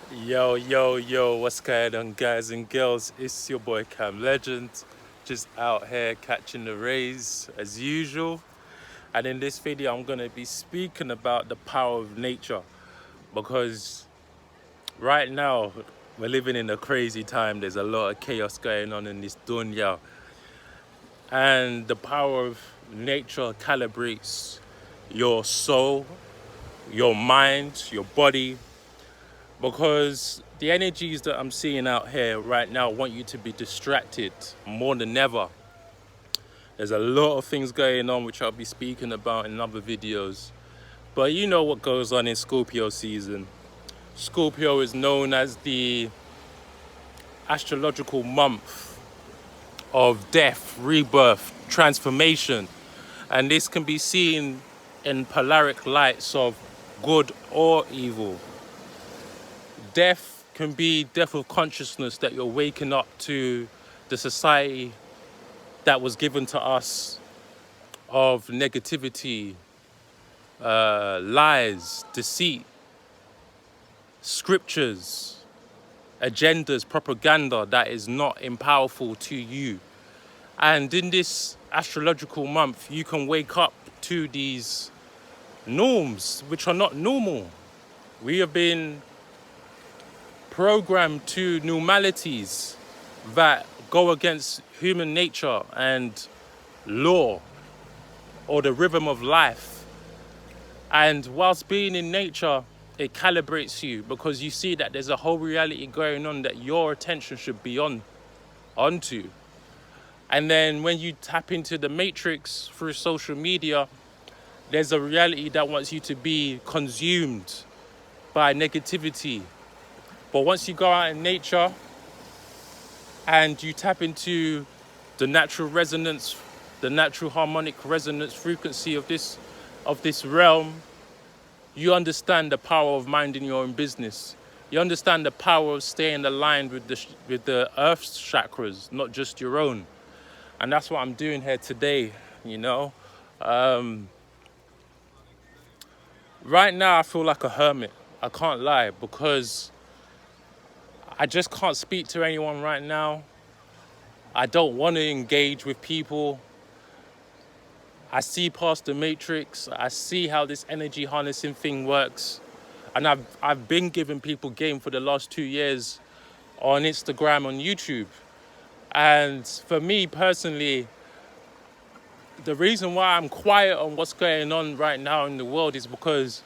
Yo, yo, yo, what's going on, guys and girls? It's your boy Cam Legend, just out here catching the rays as usual. And in this video, I'm going to be speaking about the power of nature because right now we're living in a crazy time. There's a lot of chaos going on in this dunya, and the power of nature calibrates your soul, your mind, your body, because the energies that I'm seeing out here right now want you to be distracted more than ever. There's a lot of things going on which I'll be speaking about in other videos, but you know what goes on in Scorpio season. Scorpio is known as the astrological month of death, rebirth, transformation, and this can be seen in polaric lights of good or evil. Death can be death of consciousness, that you're waking up to the society that was given to us of negativity, lies, deceit, scriptures, agendas, propaganda that is not powerful to you. And in this astrological month, you can wake up to these norms which are not normal. We have been programmed to normalities that go against human nature and law or the rhythm of life. And whilst being in nature, it calibrates you because you see that there's a whole reality going on that your attention should be onto. And then when you tap into the matrix through social media, there's a reality that wants you to be consumed by negativity. But once you go out in nature and you tap into the natural resonance, the natural harmonic resonance frequency of this realm, you understand the power of minding your own business. You understand the power of staying aligned with the earth's chakras, not just your own. And that's what I'm doing here today, you know. Right now I feel like a hermit. I can't lie, because I just can't speak to anyone right now. I don't want to engage with people. I see past the matrix. I see how this energy harnessing thing works. And I've been giving people game for the last 2 years on Instagram, on YouTube. And for me personally, the reason why I'm quiet on what's going on right now in the world is because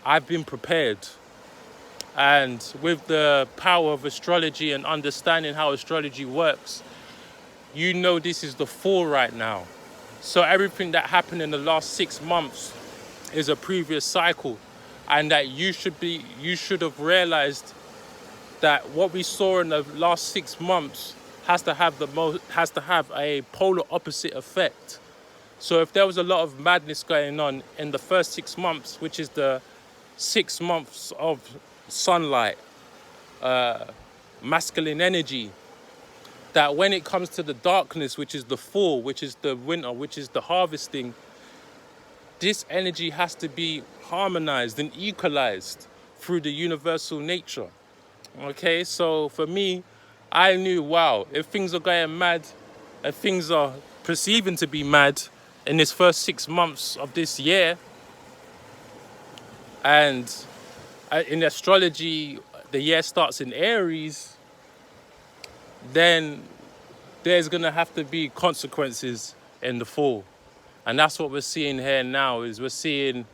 I've been prepared. And with the power of astrology and understanding how astrology works, you know this is the fall right now. So everything that happened in the last 6 months is a previous cycle, and that you should have realized that what we saw in the last 6 months has to have a polar opposite effect. So if there was a lot of madness going on in the first 6 months, which is the 6 months of sunlight, masculine energy, that when it comes to the darkness, which is the fall, which is the winter, which is the harvesting, this energy has to be harmonized and equalized through the universal nature. Okay, so for me, I knew, wow, if things are going mad, if things are perceiving to be mad in this first 6 months of this year, and in astrology, the year starts in Aries, then there's going to have to be consequences in the fall. And that's what we're seeing here now, is we're seeing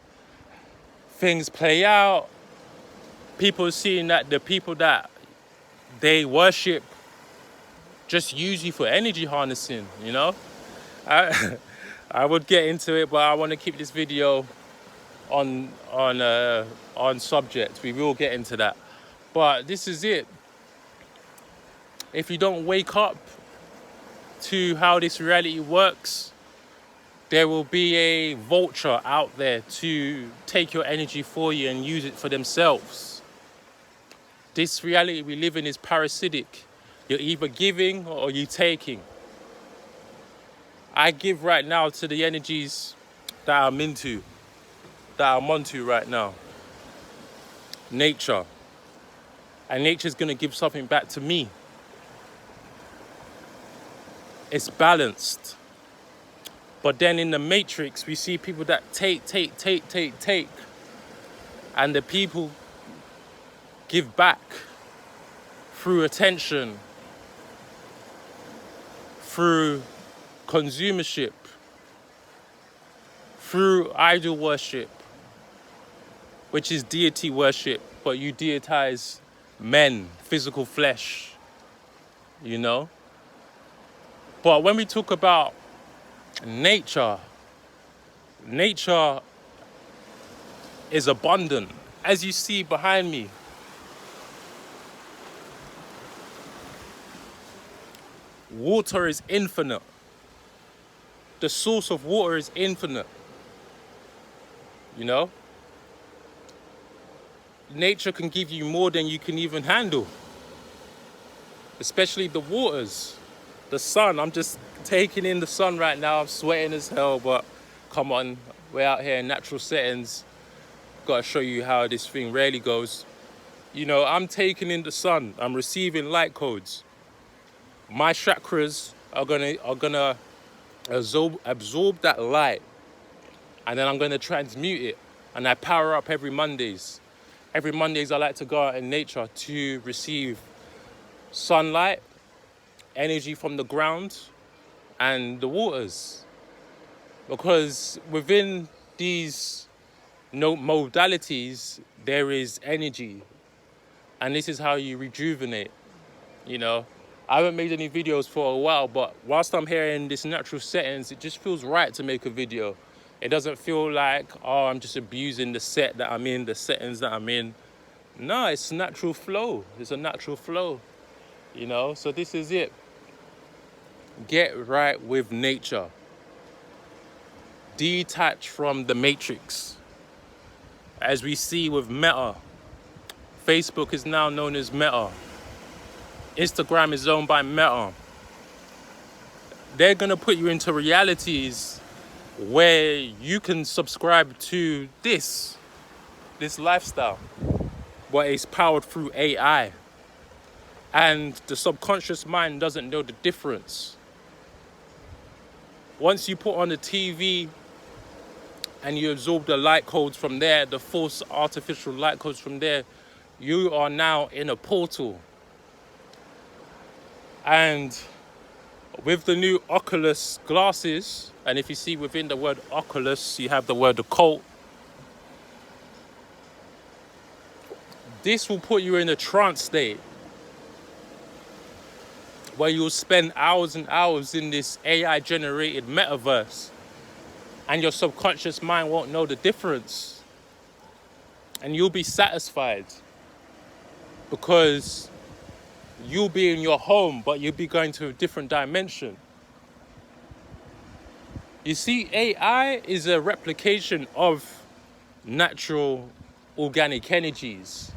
things play out. People are seeing that the people that they worship just use you for energy harnessing, you know? I would get into it, but I want to keep this video on subject. We will get into that. But this is it. If you don't wake up to how this reality works, there will be a vulture out there to take your energy for you and use it for themselves. This reality we live in is parasitic. You're either giving or you're taking. I give right now to the energies that I'm into, that I'm onto right now. Nature. and nature's going to give something back to me. It's balanced. But then in the matrix, we see people that take, and the people give back through attention, through consumership, through idol worship, which is deity worship, but you deitize men, physical flesh, you know? But when we talk about nature is abundant. As you see behind me, water is infinite. The source of water is infinite. You know? Nature can give you more than you can even handle. Especially the waters. The sun, I'm just taking in the sun right now. I'm sweating as hell, but come on, we're out here in natural settings. Gotta show you how this thing really goes. You know, I'm taking in the sun. I'm receiving light codes. My chakras are gonna absorb that light, and then I'm gonna transmute it. And I power up every Mondays. Every Mondays I like to go out in nature to receive sunlight, energy from the ground, and the waters. Because within these modalities, there is energy. And this is how you rejuvenate, you know. I haven't made any videos for a while, but whilst I'm here in this natural settings, it just feels right to make a video. It doesn't feel like, oh, I'm just abusing the set that I'm in, the settings that I'm in. No, it's natural flow. It's a natural flow, you know. So this is it. Get right with nature. Detach from the matrix. As we see with Meta, Facebook is now known as Meta. Instagram is owned by Meta. They're gonna put you into realities where you can subscribe to this lifestyle, but it's powered through AI. And the subconscious mind doesn't know the difference. Once you put on the TV and you absorb the light codes from there, the false artificial light codes from there, you are now in a portal. And with the new Oculus glasses, and if you see within the word Oculus, you have the word occult, this will put you in a trance state where you'll spend hours and hours in this AI-generated metaverse, and your subconscious mind won't know the difference. And you'll be satisfied because you'll be in your home, but you'll be going to a different dimension. You see, AI is a replication of natural organic energies.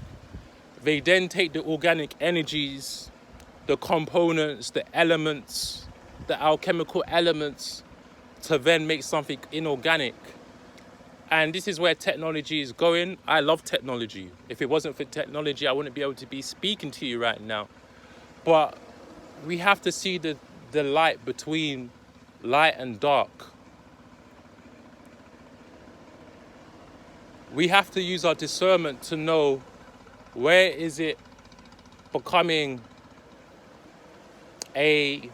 They then take the organic energies, the components, the elements, the alchemical elements, to then make something inorganic. And this is where technology is going. I love technology. If it wasn't for technology, I wouldn't be able to be speaking to you right now. But we have to see the light between light and dark. We have to use our discernment to know where is it becoming a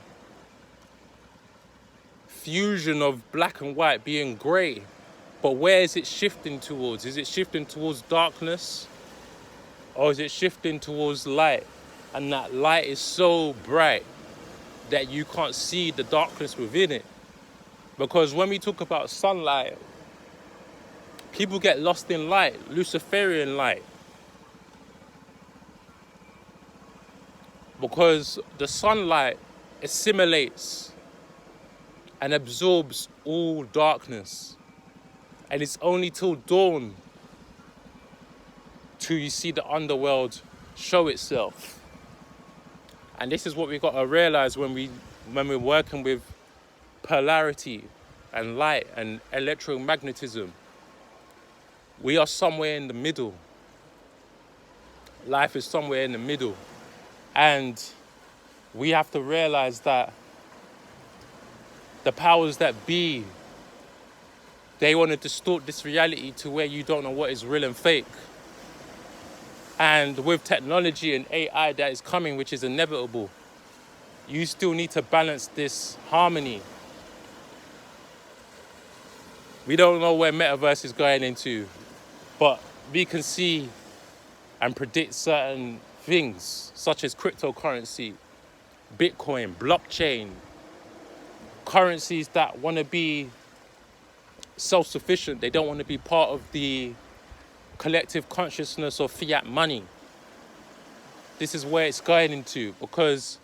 fusion of black and white being grey, but where is it shifting towards? Is it shifting towards darkness, or is it shifting towards light? And that light is so bright that you can't see the darkness within it. Because when we talk about sunlight, people get lost in light, Luciferian light. Because the sunlight assimilates and absorbs all darkness. And it's only till dawn till you see the underworld show itself. And this is what we've got to realize when we're working with polarity and light and electromagnetism. We are somewhere in the middle. Life is somewhere in the middle. And we have to realize that the powers that be, they want to distort this reality to where you don't know what is real and fake. And with technology and AI that is coming, which is inevitable, you still need to balance this harmony. We don't know where metaverse is going into, but we can see and predict certain things, such as cryptocurrency, Bitcoin, blockchain, currencies that want to be self-sufficient. They don't want to be part of the collective consciousness of fiat money. This is where it's going into, because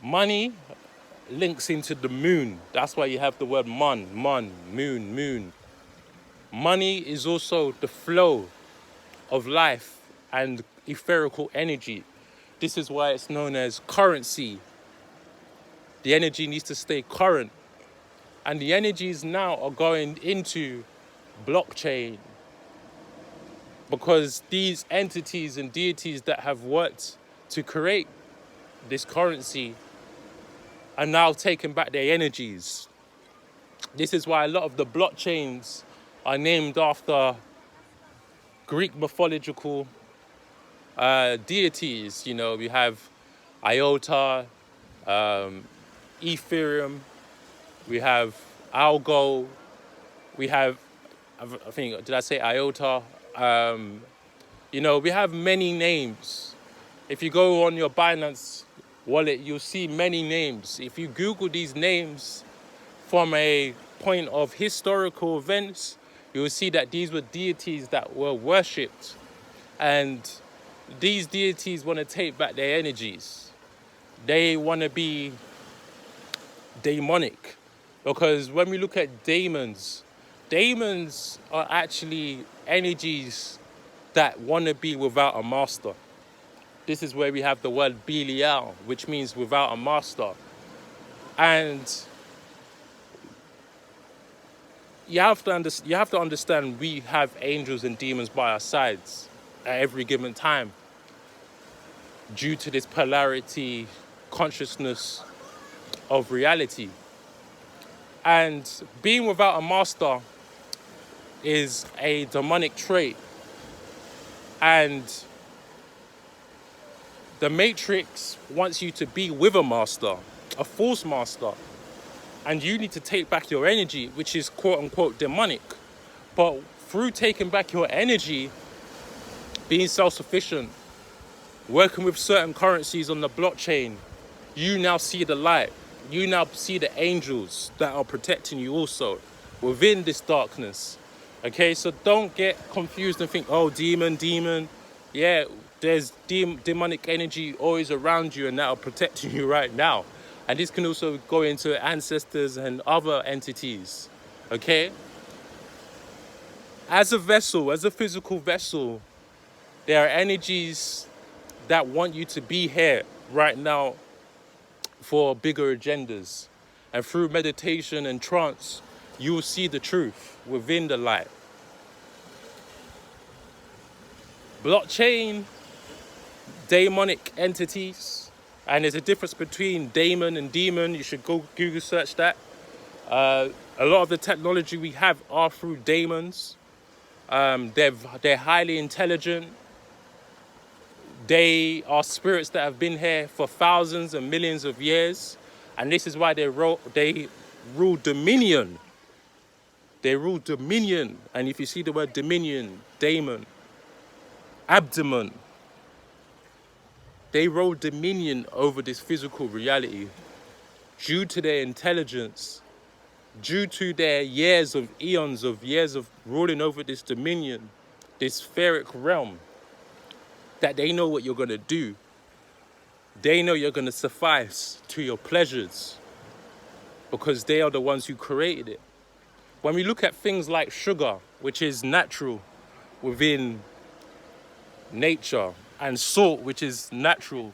money links into the moon. That's why you have the word moon. Money is also the flow of life and etherical energy. This is why it's known as currency. The energy needs to stay current. And the energies now are going into blockchain, because these entities and deities that have worked to create this currency are now taking back their energies. This is why a lot of the blockchains are named after Greek mythological deities. You know, we have Iota, Ethereum, we have Algo, we have, I think, did I say Iota? You know, we have many names. If you go on your Binance wallet, you'll see many names. If you Google these names from a point of historical events, you'll see that these were deities that were worshipped. And these deities want to take back their energies. They want to be demonic. Because when we look at demons are actually energies that want to be without a master. This is where we have the word Belial, which means without a master. And you have to understand we have angels and demons by our sides at every given time, due to this polarity consciousness of reality. And being without a master is a demonic trait. And the Matrix wants you to be with a master, a false master. And you need to take back your energy, which is quote unquote demonic. But through taking back your energy, being self-sufficient, working with certain currencies on the blockchain, you now see the light. You now see the angels that are protecting you also within this darkness. Okay, so don't get confused and think, oh, demon. Yeah, there's demonic energy always around you and that are protecting you right now. And this can also go into ancestors and other entities. Okay? As a vessel, as a physical vessel, there are energies that want you to be here right now for bigger agendas. And through meditation and trance, you will see the truth within the light. Blockchain, demonic entities, and there's a difference between daemon and demon. You should go Google search that. A lot of the technology we have are through daemons. They're highly intelligent. They are spirits that have been here for thousands and millions of years. And this is why they rule dominion. They rule dominion. And if you see the word dominion, daemon, abdomen, they rule dominion over this physical reality due to their intelligence, due to their eons of ruling over this dominion, this etheric realm, that they know what you're going to do. They know you're going to suffice to your pleasures because they are the ones who created it. When we look at things like sugar, which is natural within nature, and salt, which is natural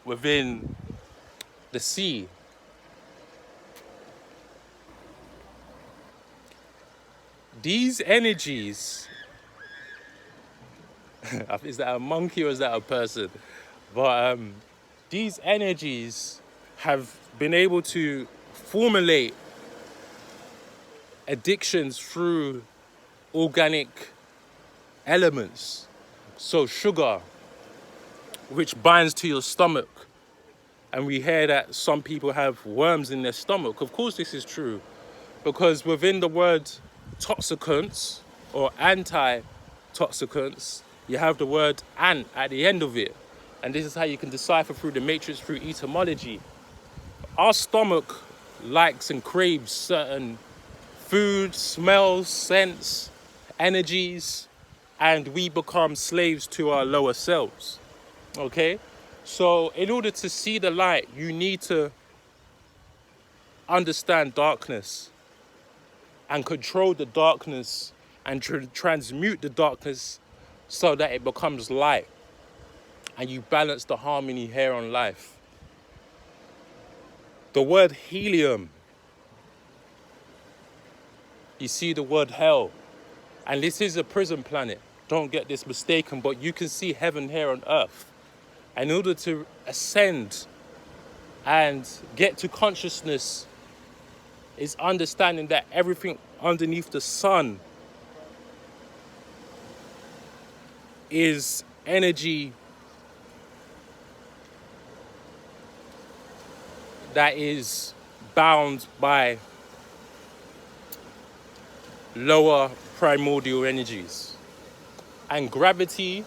within the sea, these energies Is that a monkey or is that a person? But these energies have been able to formulate addictions through organic elements. So sugar, which binds to your stomach. And we hear that some people have worms in their stomach. Of course this is true, because within the word toxicants or anti-toxicants, you have the word "ant" at the end of it. And this is how you can decipher through the matrix, through etymology. Our stomach likes and craves certain food, smells, scents, energies, and we become slaves to our lower selves. Okay? So in order to see the light, you need to understand darkness and control the darkness and transmute the darkness so that it becomes light and you balance the harmony here on life. The word helium, you see the word hell, and this is a prison planet. Don't get this mistaken, but you can see heaven here on earth. And in order to ascend and get to consciousness is understanding that everything underneath the sun is energy that is bound by lower primordial energies. And gravity,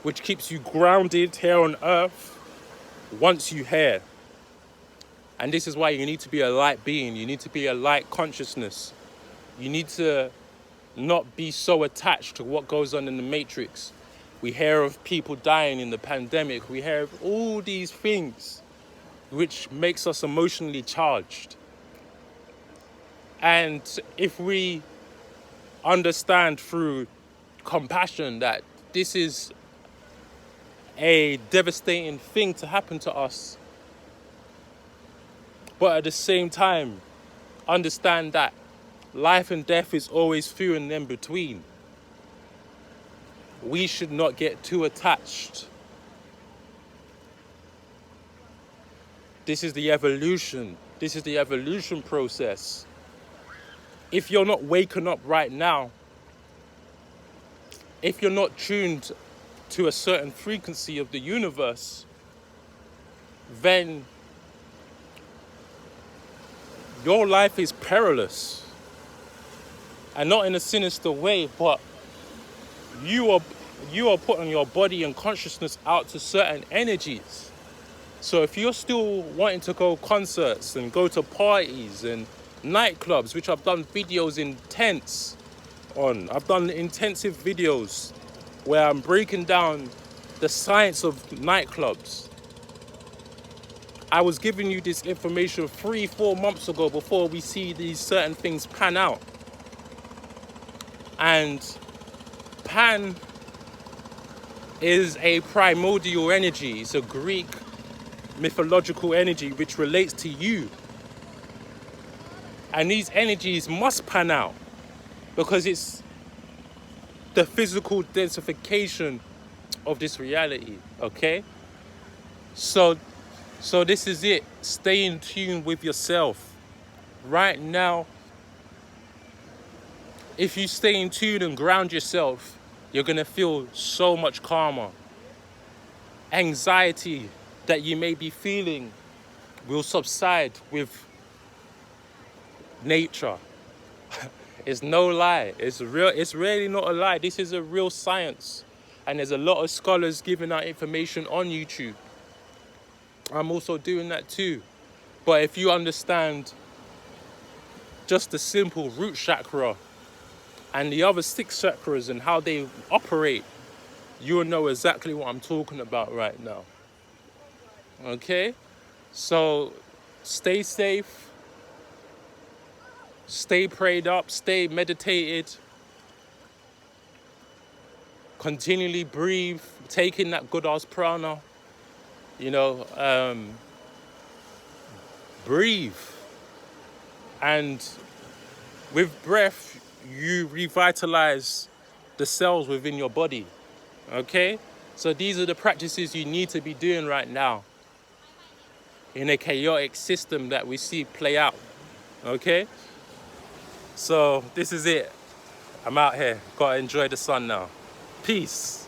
which keeps you grounded here on earth, wants you here. And this is why you need to be a light being. You need to be a light consciousness. You need to not be so attached to what goes on in the matrix. We hear of people dying in the pandemic. We hear of all these things which makes us emotionally charged. And if we understand through compassion that this is a devastating thing to happen to us, but at the same time, understand that life and death is always few and in between. We should not get too attached. This is the evolution. This is the evolution process. If you're not waking up right now, if you're not tuned to a certain frequency of the universe, then your life is perilous. And not in a sinister way, but you are putting your body and consciousness out to certain energies. So if you're still wanting to go concerts and go to parties and nightclubs, which I've done videos in tents on, I've done intensive videos where I'm breaking down the science of nightclubs. I was giving you this information 3-4 months ago before we see these certain things pan out. And Pan is a primordial energy. It's a Greek mythological energy which relates to you. And these energies must pan out because it's the physical densification of this reality, okay? So this is it. Stay in tune with yourself. Right now, if you stay in tune and ground yourself, you're going to feel so much calmer. Anxiety that you may be feeling will subside with nature. It's no lie. It's real. It's really not a lie. This is a real science. And there's a lot of scholars giving out information on YouTube. I'm also doing that too. But if you understand just the simple root chakra and the other 6 chakras and how they operate, you'll know exactly what I'm talking about right now. Okay? So stay safe, stay prayed up, stay meditated, continually breathe, take in that good ass prana, breathe. And with breath, you revitalize the cells within your body. Okay? So these are the practices you need to be doing right now in a chaotic system that we see play out. Okay? So this is it. I'm out here. Gotta enjoy the sun now. Peace.